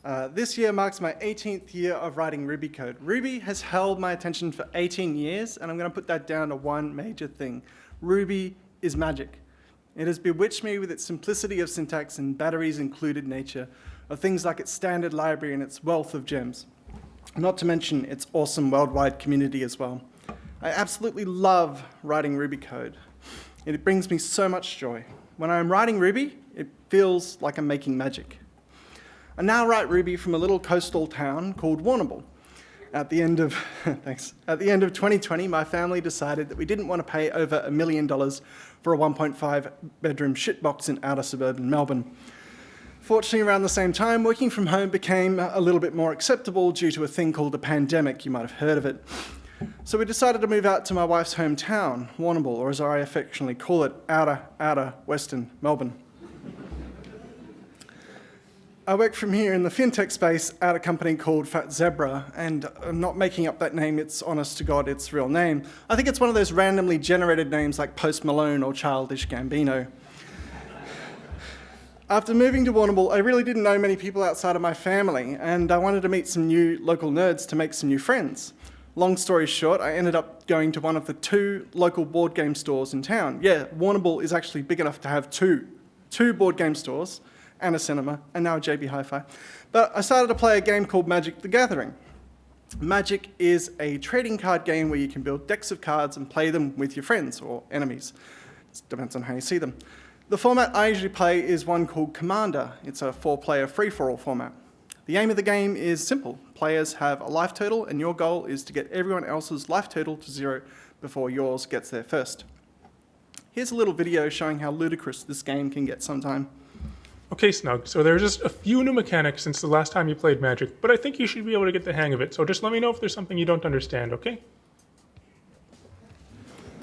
This year marks my 18th year of writing Ruby code. Ruby has held my attention for 18 years, and I'm going to put that down to one major thing. Ruby is magic. It has bewitched me with its simplicity of syntax and batteries included nature, of things like its standard library and its wealth of gems. Not to mention its awesome worldwide community as well. I absolutely love writing Ruby code. It brings me so much joy. When I'm writing Ruby, it feels like I'm making magic. I now write Ruby from a little coastal town called Warrnambool. At the end of 2020, my family decided that we didn't want to pay over $1 million for a 1.5 bedroom shitbox in outer suburban Melbourne. Fortunately, around the same time, working from home became a little bit more acceptable due to a thing called a pandemic. You might have heard of it. So we decided to move out to my wife's hometown, Warrnambool, or as I affectionately call it, outer western Melbourne. I work from here in the fintech space at a company called Fat Zebra, and I'm not making up that name, it's honest to God, its real name. I think it's one of those randomly generated names like Post Malone or Childish Gambino. After moving to Warrnambool, I really didn't know many people outside of my family, and I wanted to meet some new local nerds to make some new friends. Long story short, I ended up going to one of the 2 local board game stores in town. Yeah, Warrnambool is actually big enough to have two board game stores, and a cinema, and now a JB Hi-Fi. But I started to play a game called Magic the Gathering. Magic is a trading card game where you can build decks of cards and play them with your friends or enemies. It depends on how you see them. The format I usually play is one called Commander. It's a 4-player free-for-all format. The aim of the game is simple. Players have a life total, and your goal is to get everyone else's life total to 0 before yours gets there first. Here's a little video showing how ludicrous this game can get sometime. Okay, Snug, so there are just a few new mechanics since the last time you played Magic, but I think you should be able to get the hang of it, so just let me know if there's something you don't understand, okay?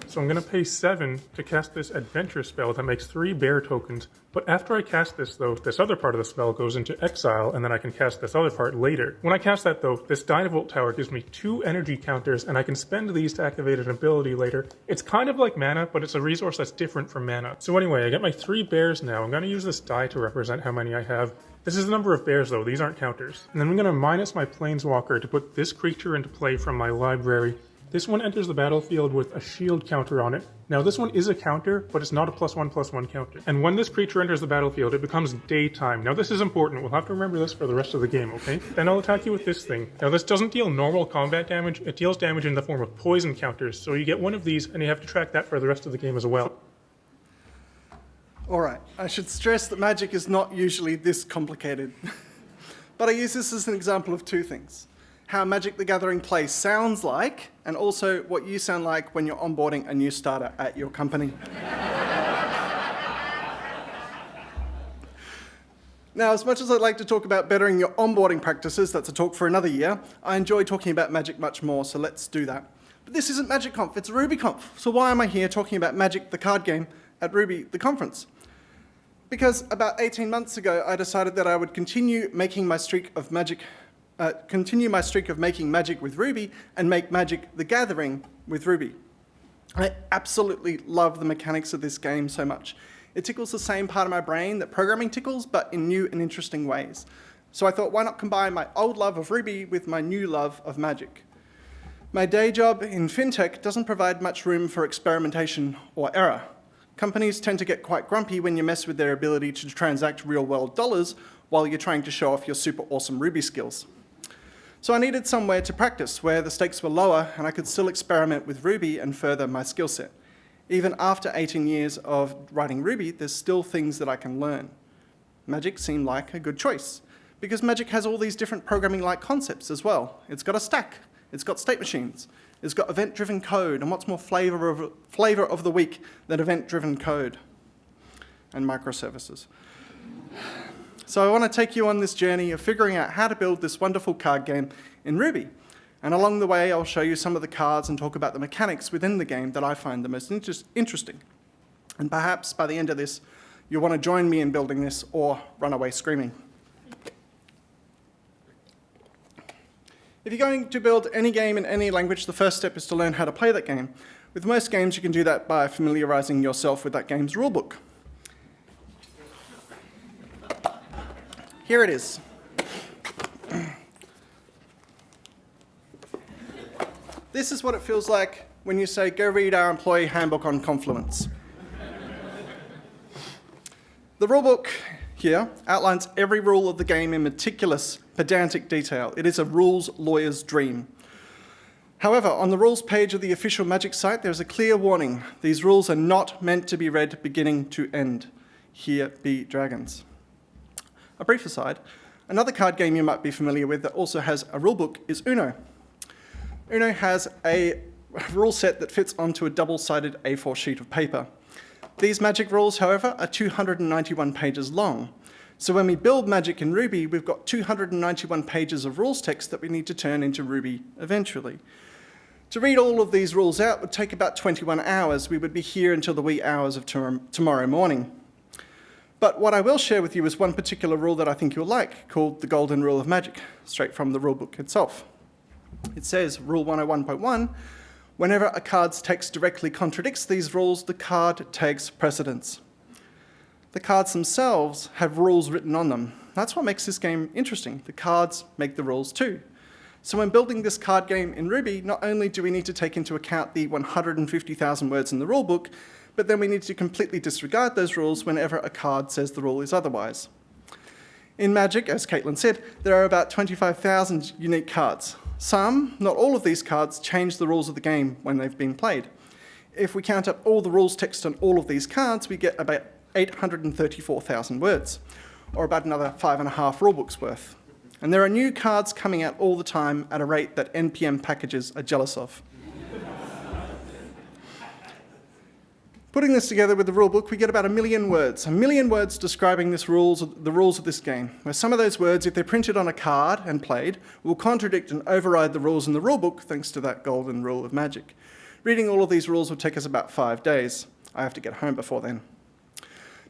So I'm going to pay 7 to cast this adventure spell that makes 3 bear tokens, but after I cast this though, this other part of the spell goes into exile, and then I can cast this other part later. When I cast that though, this Dynavolt Tower gives me 2 energy counters, and I can spend these to activate an ability later. It's kind of like mana, but it's a resource that's different from mana. So anyway, I get my 3 bears now. I'm going to use this die to represent how many I have. This is the number of bears though, these aren't counters. And then I'm going to minus my Planeswalker to put this creature into play from my library. This one enters the battlefield with a shield counter on it. Now this one is a counter, but it's not a +1/+1 counter. And when this creature enters the battlefield, it becomes daytime. Now this is important, we'll have to remember this for the rest of the game, okay? Then I'll attack you with this thing. Now this doesn't deal normal combat damage, it deals damage in the form of poison counters, so you get one of these and you have to track that for the rest of the game as well. Alright, I should stress that Magic is not usually this complicated. But I use this as an example of 2 things. How Magic the Gathering play sounds like, and also what you sound like when you're onboarding a new starter at your company. Now, as much as I'd like to talk about bettering your onboarding practices, that's a talk for another year, I enjoy talking about Magic much more, so let's do that. But this isn't MagicConf, it's RubyConf. So why am I here talking about Magic the card game at Ruby the conference? Because about 18 months ago, I decided that I would continue my streak of making magic with Ruby and make Magic the Gathering with Ruby. I absolutely love the mechanics of this game so much. It tickles the same part of my brain that programming tickles, but in new and interesting ways. So I thought, why not combine my old love of Ruby with my new love of Magic? My day job in fintech doesn't provide much room for experimentation or error. Companies tend to get quite grumpy when you mess with their ability to transact real-world dollars while you're trying to show off your super awesome Ruby skills. So I needed somewhere to practice where the stakes were lower and I could still experiment with Ruby and further my skill set. Even after 18 years of writing Ruby, there's still things that I can learn. Magic seemed like a good choice because Magic has all these different programming-like concepts as well. It's got a stack, it's got state machines, it's got event-driven code, and what's more flavor of the week than event-driven code and microservices. So I want to take you on this journey of figuring out how to build this wonderful card game in Ruby. And along the way, I'll show you some of the cards and talk about the mechanics within the game that I find the most interesting. And perhaps by the end of this, you'll want to join me in building this or run away screaming. If you're going to build any game in any language, the first step is to learn how to play that game. With most games, you can do that by familiarizing yourself with that game's rulebook. Here it is. This is what it feels like when you say, go read our employee handbook on Confluence. The rulebook here outlines every rule of the game in meticulous, pedantic detail. It is a rules lawyer's dream. However, on the rules page of the official Magic site, there is a clear warning. These rules are not meant to be read beginning to end. Here be dragons. A brief aside, another card game you might be familiar with that also has a rulebook is Uno. Uno has a rule set that fits onto a double-sided A4 sheet of paper. These Magic rules, however, are 291 pages long. So when we build Magic in Ruby, we've got 291 pages of rules text that we need to turn into Ruby eventually. To read all of these rules out would take about 21 hours. We would be here until the wee hours of tomorrow morning. But what I will share with you is one particular rule that I think you'll like, called the Golden Rule of Magic, straight from the rulebook itself. It says, Rule 101.1, whenever a card's text directly contradicts these rules, the card takes precedence. The cards themselves have rules written on them. That's what makes this game interesting. The cards make the rules too. So when building this card game in Ruby, not only do we need to take into account the 150,000 words in the rulebook, but then we need to completely disregard those rules whenever a card says the rule is otherwise. In Magic, as Caitlin said, there are about 25,000 unique cards. Some, not all of these cards, change the rules of the game when they've been played. If we count up all the rules text on all of these cards, we get about 834,000 words, or about another 5.5 rulebooks worth. And there are new cards coming out all the time at a rate that NPM packages are jealous of. Putting this together with the rulebook, we get about 1 million words describing the rules of this game, where some of those words, if they're printed on a card and played, will contradict and override the rules in the rulebook thanks to that golden rule of Magic. Reading all of these rules will take us about 5 days. I have to get home before then.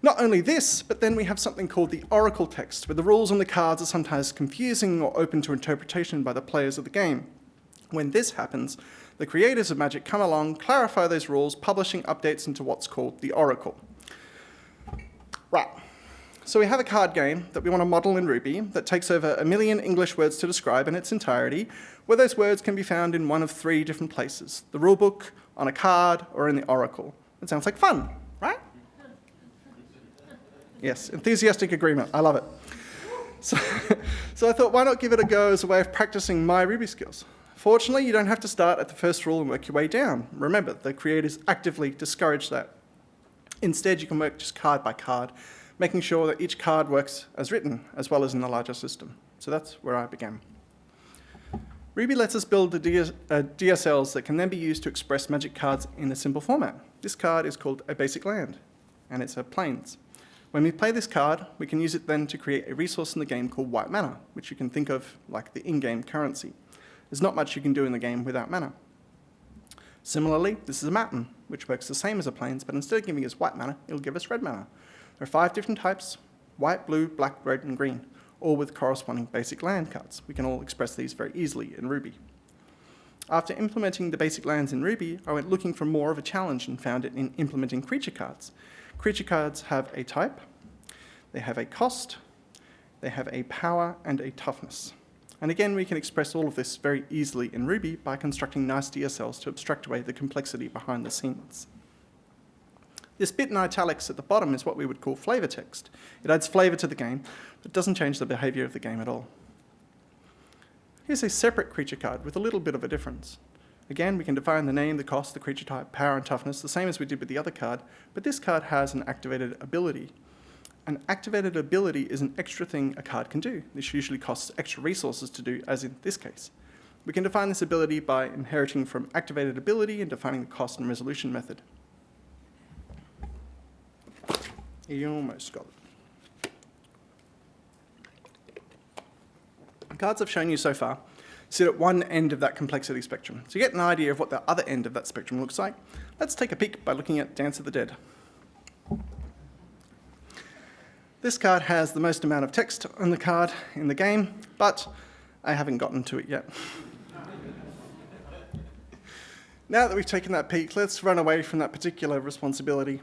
Not only this, but then we have something called the oracle text, where the rules on the cards are sometimes confusing or open to interpretation by the players of the game. When this happens, the creators of Magic come along, clarify those rules, publishing updates into what's called the oracle. Right, so we have a card game that we want to model in Ruby that takes over 1 million English words to describe in its entirety, where those words can be found in one of 3 different places: the rulebook, on a card, or in the oracle. It sounds like fun, right? Yes, enthusiastic agreement. I love it. So I thought, why not give it a go as a way of practicing my Ruby skills? Fortunately, you don't have to start at the first rule and work your way down. Remember, the creators actively discourage that. Instead, you can work just card by card, making sure that each card works as written, as well as in the larger system. So that's where I began. Ruby lets us build DSLs that can then be used to express Magic cards in a simple format. This card is called a basic land, and it's a plains. When we play this card, we can use it then to create a resource in the game called white mana, which you can think of like the in-game currency. There's not much you can do in the game without mana. Similarly, this is a mountain, which works the same as a plains, but instead of giving us white mana, it'll give us red mana. There are 5 different types: white, blue, black, red, and green, all with corresponding basic land cards. We can all express these very easily in Ruby. After implementing the basic lands in Ruby, I went looking for more of a challenge and found it in implementing creature cards. Creature cards have a type, they have a cost, they have a power, and a toughness. And again, we can express all of this very easily in Ruby by constructing nice DSLs to abstract away the complexity behind the scenes. This bit in italics at the bottom is what we would call flavor text. It adds flavor to the game, but doesn't change the behavior of the game at all. Here's a separate creature card with a little bit of a difference. Again, we can define the name, the cost, the creature type, power, and toughness, the same as we did with the other card, but this card has an activated ability. An activated ability is an extra thing a card can do. This usually costs extra resources to do, as in this case. We can define this ability by inheriting from activated ability and defining the cost and resolution method. You almost got it. The cards I've shown you so far sit at one end of that complexity spectrum. So you get an idea of what the other end of that spectrum looks like. Let's take a peek by looking at Dance of the Dead. This card has the most amount of text on the card in the game, but I haven't gotten to it yet. Now that we've taken that peek, let's run away from that particular responsibility.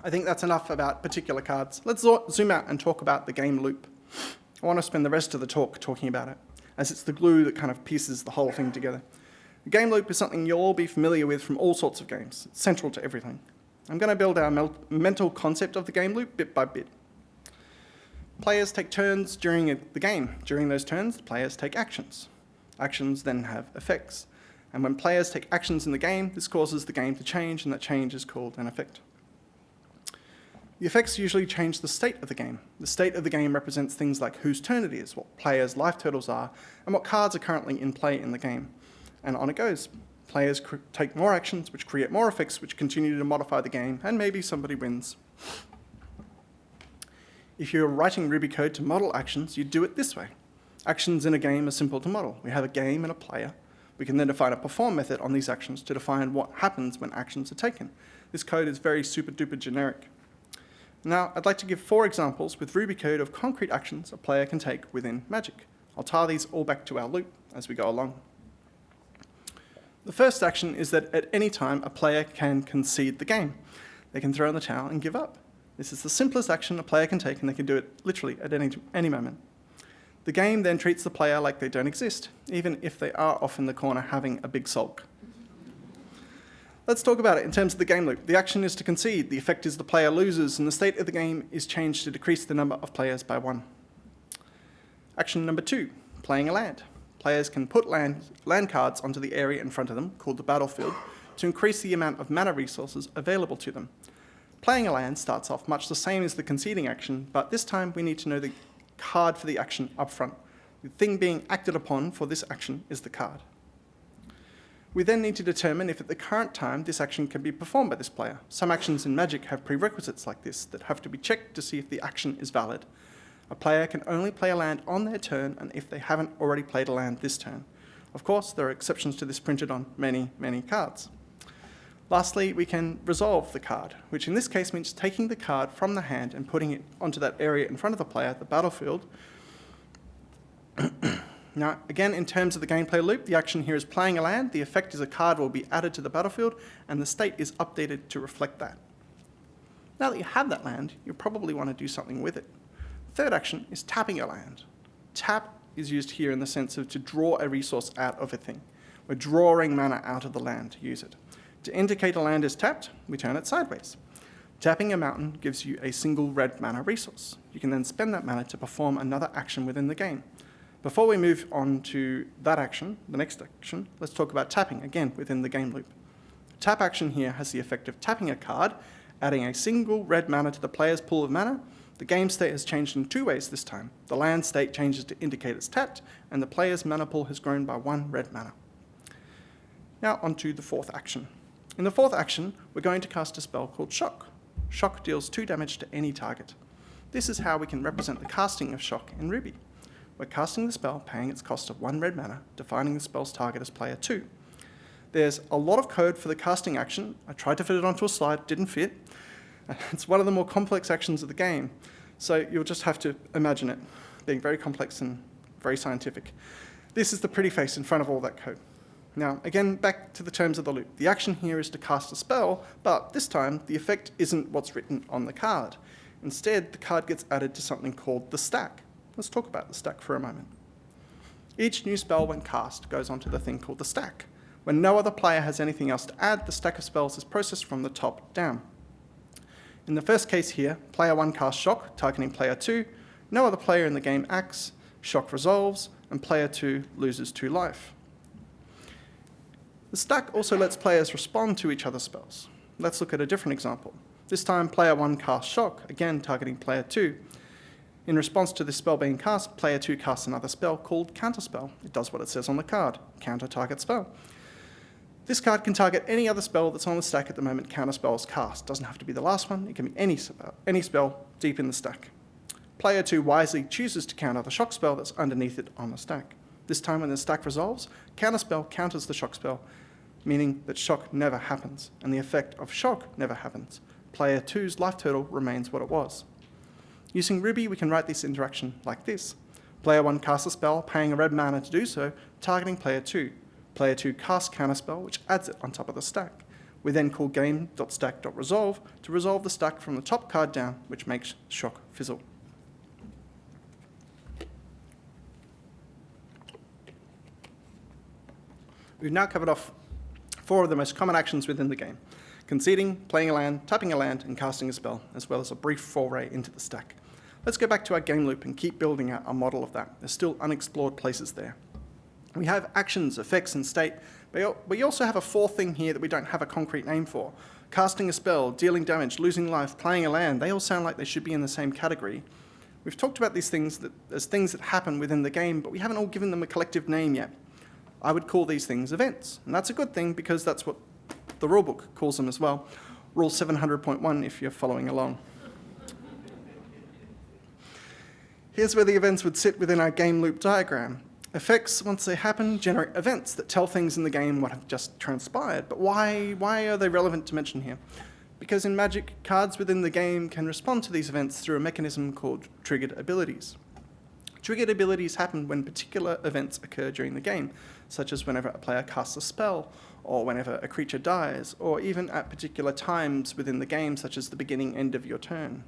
I think that's enough about particular cards. Let's zoom out and talk about the game loop. I want to spend the rest of the talk talking about it, as it's the glue that kind of pieces the whole thing together. The game loop is something you'll all be familiar with from all sorts of games. It's central to everything. I'm going to build our mental concept of the game loop bit by bit. Players take turns during the game. During those turns, the players take actions. Actions then have effects. And when players take actions in the game, this causes the game to change, and that change is called an effect. The effects usually change the state of the game. The state of the game represents things like whose turn it is, what players' life totals are, and what cards are currently in play in the game. And on it goes. Players take more actions, which create more effects, which continue to modify the game, and maybe somebody wins. If you're writing Ruby code to model actions, you do it this way. Actions in a game are simple to model. We have a game and a player. We can then define a perform method on these actions to define what happens when actions are taken. This code is very super duper generic. Now, I'd like to give 4 examples with Ruby code of concrete actions a player can take within Magic. I'll tie these all back to our loop as we go along. The first action is that at any time a player can concede the game. They can throw in the towel and give up. This is the simplest action a player can take, and they can do it literally at any moment. The game then treats the player like they don't exist, even if they are off in the corner having a big sulk. Let's talk about it in terms of the game loop. The action is to concede, the effect is the player loses, and the state of the game is changed to decrease the number of players by 1. Action number 2, playing a land. Players can put land cards onto the area in front of them, called the battlefield, to increase the amount of mana resources available to them. Playing a land starts off much the same as the conceding action, but this time we need to know the card for the action up front. The thing being acted upon for this action is the card. We then need to determine if at the current time this action can be performed by this player. Some actions in Magic have prerequisites like this that have to be checked to see if the action is valid. A player can only play a land on their turn, and if they haven't already played a land this turn. Of course, there are exceptions to this printed on many, many cards. Lastly, we can resolve the card, which in this case means taking the card from the hand and putting it onto that area in front of the player, the battlefield. Now, again, in terms of the gameplay loop, the action here is playing a land, the effect is a card will be added to the battlefield, and the state is updated to reflect that. Now that you have that land, you probably want to do something with it. Third action is tapping a land. Tap is used here in the sense of to draw a resource out of a thing. We're drawing mana out of the land to use it. To indicate a land is tapped, we turn it sideways. Tapping a mountain gives you a single red mana resource. You can then spend that mana to perform another action within the game. Before we move on to that action, the next action, let's talk about tapping, again, within the game loop. Tap action here has the effect of tapping a card, adding a single red mana to the player's pool of mana. The game state has changed in 2 ways this time. The land state changes to indicate it's tapped, and the player's mana pool has grown by 1 red mana. Now on to the 4th action. In the 4th action, we're going to cast a spell called Shock. Shock deals 2 damage to any target. This is how we can represent the casting of Shock in Ruby. We're casting the spell, paying its cost of 1 red mana, defining the spell's target as player 2. There's a lot of code for the casting action. I tried to fit it onto a slide, didn't fit. It's one of the more complex actions of the game, so you'll just have to imagine it being very complex and very scientific. This is the pretty face in front of all that code. Now, again, back to the terms of the loop. The action here is to cast a spell, but this time the effect isn't what's written on the card. Instead, the card gets added to something called the stack. Let's talk about the stack for a moment. Each new spell, when cast, goes onto the thing called the stack. When no other player has anything else to add, the stack of spells is processed from the top down. In the first case here, player 1 casts Shock, targeting player 2. No other player in the game acts, Shock resolves, and player 2 loses 2 life. The stack also lets players respond to each other's spells. Let's look at a different example. This time, player 1 casts Shock, again targeting player 2. In response to this spell being cast, player 2 casts another spell called Counterspell. It does what it says on the card, counter target spell. This card can target any other spell that's on the stack at the moment Counterspell is cast. Doesn't have to be the last one, it can be any spell deep in the stack. Player 2 wisely chooses to counter the Shock spell that's underneath it on the stack. This time when the stack resolves, Counterspell counters the Shock spell, meaning that Shock never happens, and the effect of Shock never happens. Player 2's life total remains what it was. Using Ruby, we can write this interaction like this. Player 1 casts a spell, paying a red mana to do so, targeting player 2. Player 2 casts Counterspell, which adds it on top of the stack. We then call game.stack.resolve to resolve the stack from the top card down, which makes Shock fizzle. We've now covered off 4 of the most common actions within the game: conceding, playing a land, tapping a land, and casting a spell, as well as a brief foray into the stack. Let's go back to our game loop and keep building out a model of that. There's still unexplored places there. We have actions, effects, and state, but we also have a 4th thing here that we don't have a concrete name for. Casting a spell, dealing damage, losing life, playing a land, they all sound like they should be in the same category. We've talked about these things as things that happen within the game, but we haven't all given them a collective name yet. I would call these things events, and that's a good thing because that's what the rulebook calls them as well. Rule 700.1 if you're following along. Here's where the events would sit within our game loop diagram. Effects, once they happen, generate events that tell things in the game what have just transpired. But why are they relevant to mention here? Because in Magic, cards within the game can respond to these events through a mechanism called triggered abilities. Triggered abilities happen when particular events occur during the game, such as whenever a player casts a spell, or whenever a creature dies, or even at particular times within the game, such as the beginning end of your turn.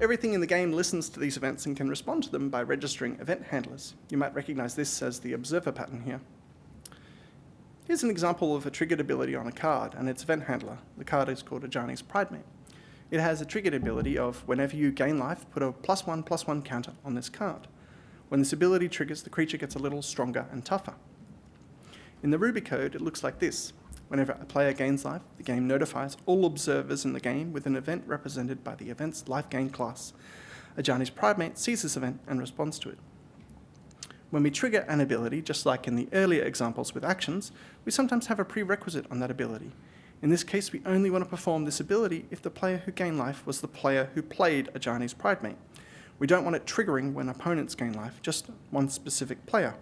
Everything in the game listens to these events and can respond to them by registering event handlers. You might recognize this as the observer pattern here. Here's an example of a triggered ability on a card and its event handler. The card is called Ajani's Pridemate. It has a triggered ability of whenever you gain life, put a +1/+1 counter on this card. When this ability triggers, the creature gets a little stronger and tougher. In the Ruby code, it looks like this. Whenever a player gains life, the game notifies all observers in the game with an event represented by the event's life gain class. Ajani's Pridemate sees this event and responds to it. When we trigger an ability, just like in the earlier examples with actions, we sometimes have a prerequisite on that ability. In this case, we only want to perform this ability if the player who gained life was the player who played Ajani's Pridemate. We don't want it triggering when opponents gain life, just one specific player.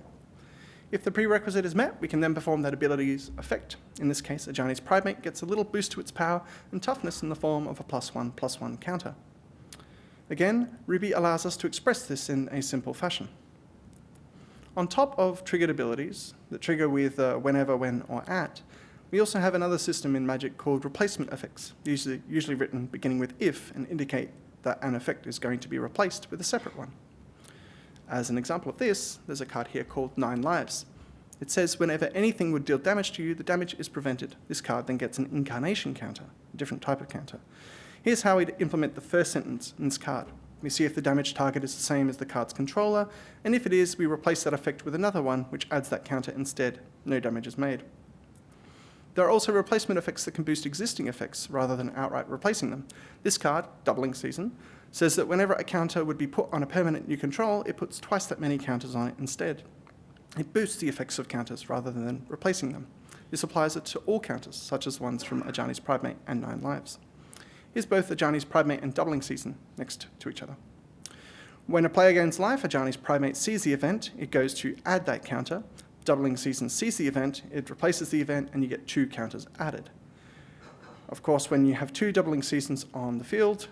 If the prerequisite is met, we can then perform that ability's effect. In this case, Ajani's Pridemate gets a little boost to its power and toughness in the form of a +1/+1 counter. Again, Ruby allows us to express this in a simple fashion. On top of triggered abilities that trigger with whenever, when, or at, we also have another system in Magic called replacement effects, usually written beginning with if and indicate that an effect is going to be replaced with a separate one. As an example of this, there's a card here called 9 Lives. It says whenever anything would deal damage to you, the damage is prevented. This card then gets an incarnation counter, a different type of counter. Here's how we'd implement the first sentence in this card. We see if the damage target is the same as the card's controller, and if it is, we replace that effect with another one, which adds that counter instead. No damage is made. There are also replacement effects that can boost existing effects rather than outright replacing them. This card, Doubling Season, says that whenever a counter would be put on a permanent you control, it puts twice that many counters on it instead. It boosts the effects of counters rather than replacing them. This applies it to all counters, such as ones from Ajani's Pridemate and 9 Lives. Here's both Ajani's Pridemate and Doubling Season next to each other. When a player gains life, Ajani's Pridemate sees the event, it goes to add that counter. Doubling Season sees the event, it replaces the event, and you get 2 counters added. Of course, when you have 2 Doubling Seasons on the field,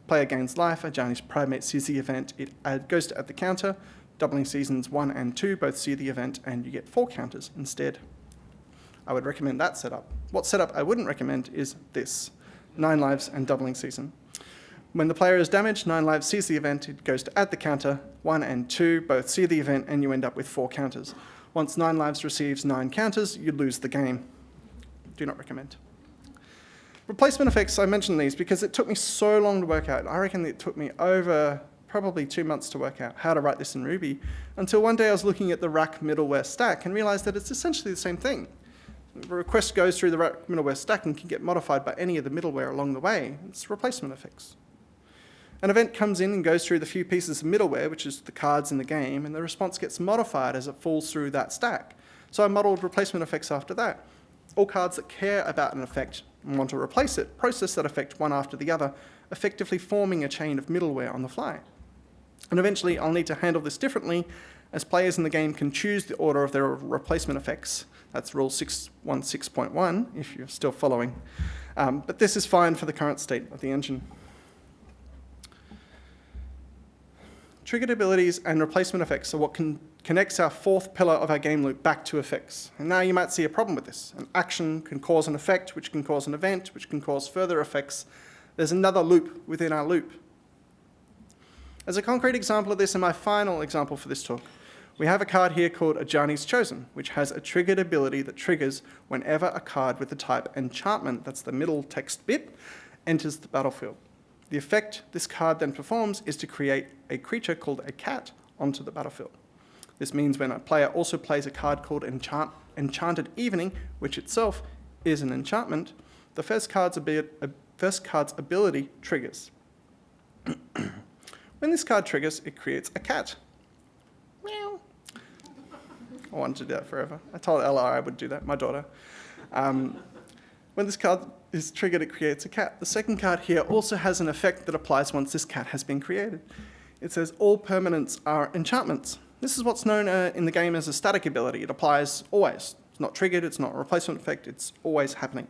player gains life, Ajani's Pridemate sees the event, it goes to add the counter. Doubling Seasons 1 and 2 both see the event, and you get 4 counters instead. I would recommend that setup. What setup I wouldn't recommend is this: 9 Lives and Doubling Season. When the player is damaged, 9 Lives sees the event, it goes to add the counter. 1 and 2 both see the event, and you end up with 4 counters. Once 9 Lives receives 9 counters, you lose the game. Do not recommend. Replacement effects, I mentioned these because it took me so long to work out. I reckon it took me over probably 2 months to work out how to write this in Ruby, until one day I was looking at the rack middleware stack and realized that it's essentially the same thing. The request goes through the rack middleware stack and can get modified by any of the middleware along the way. It's replacement effects. An event comes in and goes through the few pieces of middleware, which is the cards in the game, and the response gets modified as it falls through that stack. So I modeled replacement effects after that. All cards that care about an effect and want to replace it process that effect one after the other, effectively forming a chain of middleware on the fly. And eventually I'll need to handle this differently, as players in the game can choose the order of their replacement effects. That's rule 616.1, if you're still following. But this is fine for the current state of the engine. Triggered abilities and replacement effects are what connects our 4th pillar of our game loop back to effects. And now you might see a problem with this. An action can cause an effect, which can cause an event, which can cause further effects. There's another loop within our loop. As a concrete example of this, and my final example for this talk, We have a card here called Ajani's Chosen, which has a triggered ability that triggers whenever a card with the type Enchantment, that's the middle text bit, enters the battlefield. The effect this card then performs is to create a creature called a cat onto the battlefield. This means when a player also plays a card called Enchanted Evening, which itself is an enchantment, the first card's ability triggers. When this card triggers, it creates a cat. Meow. I wanted to do that forever. I told Ella I would do that, my daughter. When this card is triggered, it creates a cat. The second card here also has an effect that applies once this cat has been created. It says all permanents are enchantments. This is what's known in the game as a static ability. It applies always. It's not triggered, it's not a replacement effect, it's always happening.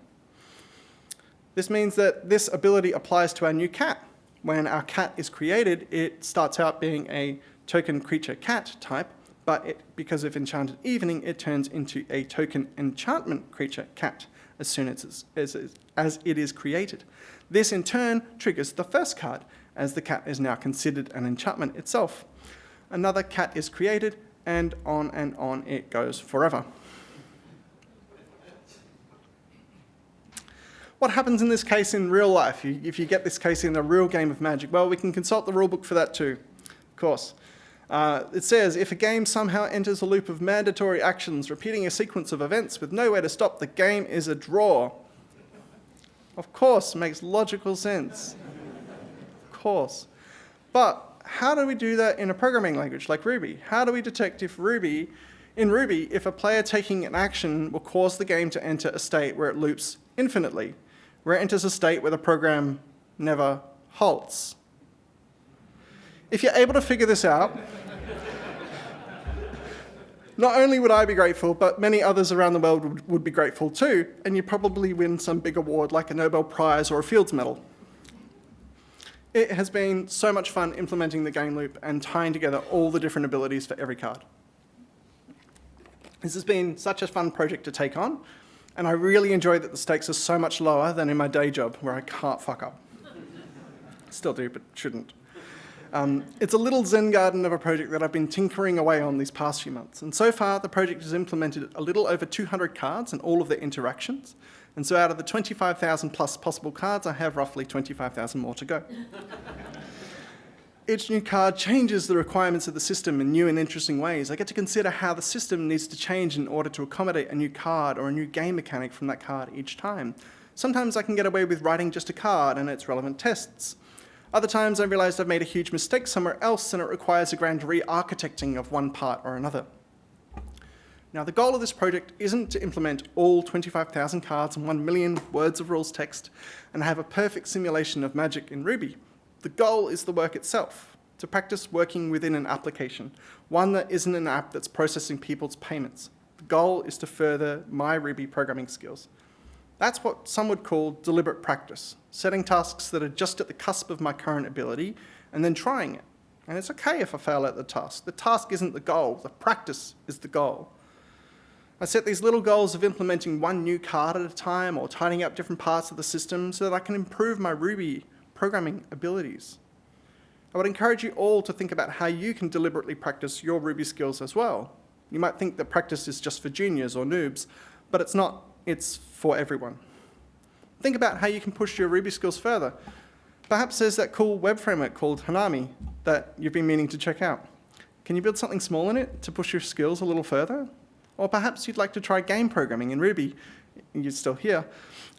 This means that this ability applies to our new cat. When our cat is created, it starts out being a token creature cat type, but because of Enchanted Evening, it turns into a token enchantment creature cat as soon as it is created. This in turn triggers the first card, as the cat is now considered an enchantment itself. Another cat is created, and on it goes forever. What happens in this case in real life, if you get this case in a real game of Magic? Well, we can consult the rulebook for that too, of course. It says, if a game somehow enters a loop of mandatory actions repeating a sequence of events with nowhere to stop, the game is a draw. Of course, makes logical sense. Of course. But how do we do that in a programming language like Ruby? How do we detect if in Ruby, if a player taking an action will cause the game to enter a state where it loops infinitely, where it enters a state where the program never halts? If you're able to figure this out, not only would I be grateful, but many others around the world would be grateful too, and you'd probably win some big award like a Nobel Prize or a Fields Medal. It has been so much fun implementing the game loop and tying together all the different abilities for every card. This has been such a fun project to take on, and I really enjoy that the stakes are so much lower than in my day job where I can't fuck up. Still do, but shouldn't. It's a little Zen garden of a project that I've been tinkering away on these past few months. And so far, the project has implemented a little over 200 cards and all of their interactions. And so out of the 25,000 plus possible cards, I have roughly 25,000 more to go. Each new card changes the requirements of the system in new and interesting ways. I get to consider how the system needs to change in order to accommodate a new card or a new game mechanic from that card each time. Sometimes I can get away with writing just a card and its relevant tests. Other times I realised I've made a huge mistake somewhere else and it requires a grand re-architecting of one part or another. Now, the goal of this project isn't to implement all 25,000 cards and 1 million words of rules text and have a perfect simulation of Magic in Ruby. The goal is the work itself, to practice working within an application, one that isn't an app that's processing people's payments. The goal is to further my Ruby programming skills. That's what some would call deliberate practice, setting tasks that are just at the cusp of my current ability and then trying it. And it's okay if I fail at the task. The task isn't the goal, the practice is the goal. I set these little goals of implementing one new card at a time or tidying up different parts of the system so that I can improve my Ruby programming abilities. I would encourage you all to think about how you can deliberately practice your Ruby skills as well. You might think that practice is just for juniors or noobs, but it's not. It's for everyone. Think about how you can push your Ruby skills further. Perhaps there's that cool web framework called Hanami that you've been meaning to check out. Can you build something small in it to push your skills a little further? Or perhaps you'd like to try game programming in Ruby, you're still here,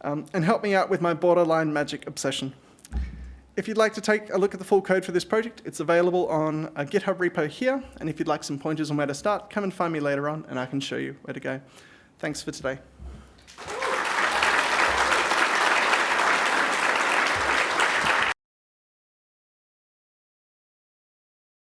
and help me out with my borderline Magic obsession. If you'd like to take a look at the full code for this project, it's available on a GitHub repo here, and if you'd like some pointers on where to start, come and find me later on and I can show you where to go. Thanks for today.